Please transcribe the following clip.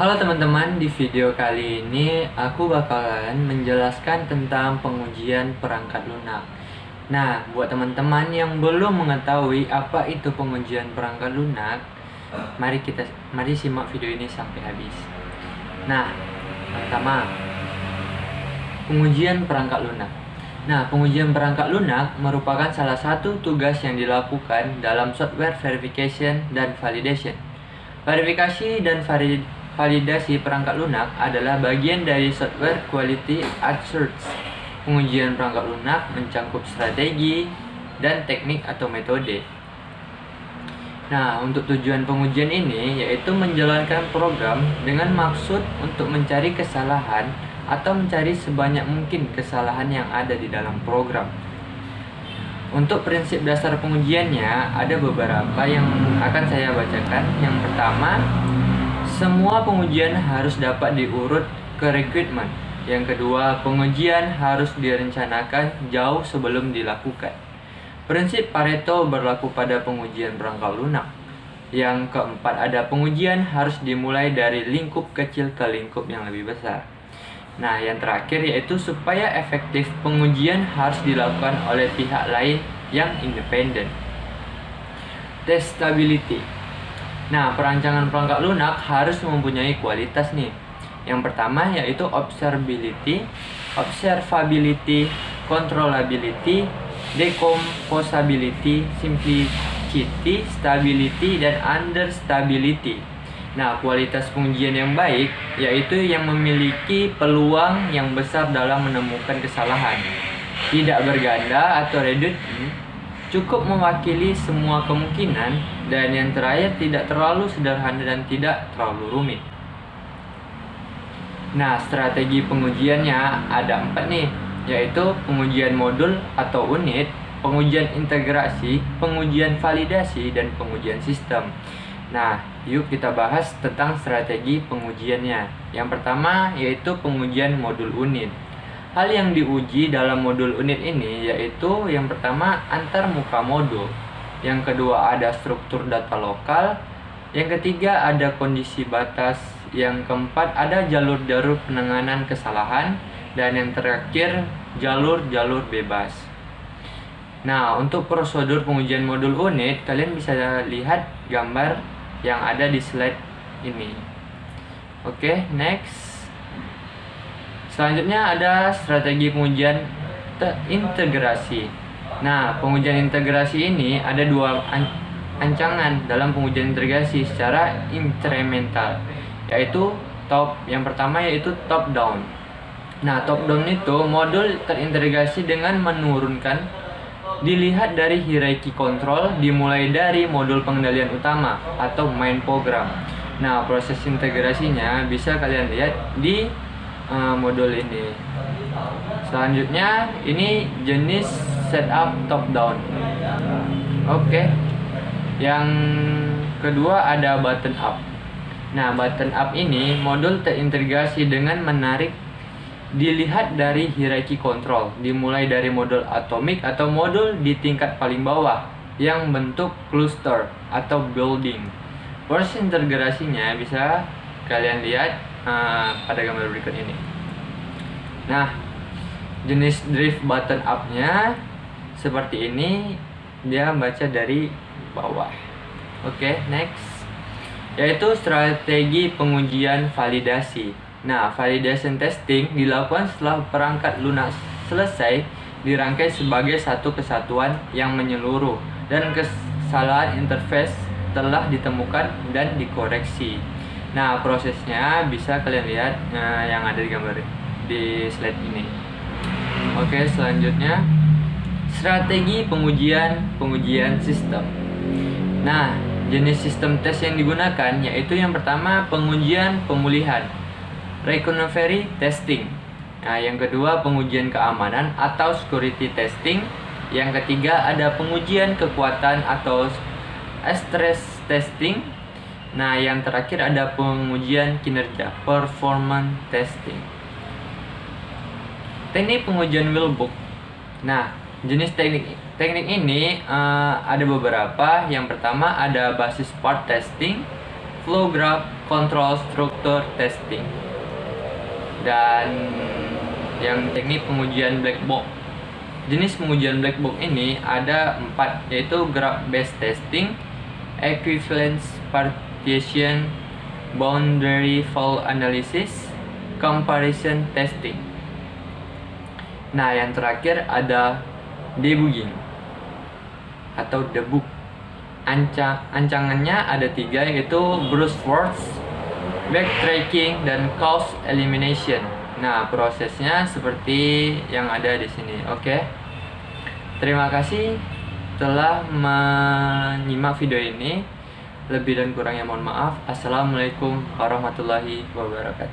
Halo teman-teman, di video kali ini aku bakalan menjelaskan tentang pengujian perangkat lunak. Nah, buat teman-teman yang belum mengetahui apa itu pengujian perangkat lunak, mari simak video ini sampai habis. Nah, pertama, pengujian perangkat lunak. Nah, pengujian perangkat lunak merupakan salah satu tugas yang dilakukan dalam software verification dan validation. Verifikasi dan validasi perangkat lunak adalah bagian dari software quality assurance. Pengujian perangkat lunak mencakup strategi dan teknik atau metode. Nah, untuk tujuan pengujian ini yaitu menjalankan program dengan maksud untuk mencari kesalahan atau mencari sebanyak mungkin kesalahan yang ada di dalam program. Untuk prinsip dasar pengujiannya ada beberapa yang akan saya bacakan. Yang pertama, semua pengujian harus dapat diurut ke requirement. Yang kedua, pengujian harus direncanakan jauh sebelum dilakukan. Prinsip Pareto berlaku pada pengujian perangkat lunak. Yang keempat, ada pengujian harus dimulai dari lingkup kecil ke lingkup yang lebih besar. Nah, yang terakhir yaitu supaya efektif, pengujian harus dilakukan oleh pihak lain yang independen. Testability. Nah, perancangan perangkat lunak harus mempunyai kualitas nih. Yang pertama yaitu observability, controllability, decomposability, simplicity, stability, dan understability. Nah, kualitas pengujian yang baik yaitu yang memiliki peluang yang besar dalam menemukan kesalahan, tidak berganda atau redundant, cukup mewakili semua kemungkinan, dan yang terakhir tidak terlalu sederhana dan tidak terlalu rumit. Nah, strategi pengujiannya ada 4 nih, yaitu pengujian modul atau unit, pengujian integrasi, pengujian validasi, dan pengujian sistem. Nah, yuk kita bahas tentang strategi pengujiannya. Yang pertama yaitu pengujian modul unit. Hal yang diuji dalam modul unit ini yaitu yang pertama antar muka modul, yang kedua ada struktur data lokal, yang ketiga ada kondisi batas, yang keempat ada jalur-jalur penanganan kesalahan, dan yang terakhir jalur-jalur bebas. Nah, untuk prosedur pengujian modul unit, kalian bisa lihat gambar yang ada di slide ini. Oke, next. Selanjutnya ada strategi pengujian integrasi. Nah, pengujian integrasi ini ada dua ancangan dalam pengujian integrasi secara incremental, yaitu yang pertama yaitu top down. Nah, top down itu modul terintegrasi dengan menurunkan dilihat dari hierarki kontrol, dimulai dari modul pengendalian utama atau main program. Nah, proses integrasinya bisa kalian lihat di modul ini. Selanjutnya ini jenis setup top down. Oke. Yang kedua ada button up. Nah, button up ini modul terintegrasi dengan menarik dilihat dari hierarki kontrol, dimulai dari modul atomik atau modul di tingkat paling bawah yang bentuk cluster atau building. Proses integrasinya bisa kalian lihat pada gambar berikut ini. Nah, jenis drift button up-nya seperti ini, dia baca dari bawah. Oke, next. Yaitu strategi pengujian validasi. Nah, validation testing dilakukan setelah perangkat lunak selesai dirangkai sebagai satu kesatuan yang menyeluruh dan kesalahan interface telah ditemukan dan dikoreksi. Nah, prosesnya bisa kalian lihat yang ada di gambar di slide ini. Oke, selanjutnya strategi pengujian sistem. Nah, jenis sistem tes yang digunakan yaitu yang pertama pengujian pemulihan, recovery testing. Nah, yang kedua pengujian keamanan atau security testing. Yang ketiga ada pengujian kekuatan atau stress testing. Nah, yang terakhir ada pengujian kinerja, performance testing. Teknik pengujian wheelbook. Nah, jenis teknik ini ada beberapa. Yang pertama ada basis part testing, flow graph, control structure testing. Dan yang teknik pengujian black box. Jenis pengujian black box ini ada 4, yaitu graph based testing, equivalence partition, boundary fault analysis, comparison testing. Nah, yang terakhir ada debugging atau debug. Ancangannya ada 3, yaitu brute force, backtracking, dan cause elimination. Nah, prosesnya seperti yang ada di sini. Oke. Terima kasih telah menyimak video ini. Lebih dan kurangnya mohon maaf. Assalamualaikum warahmatullahi wabarakatuh.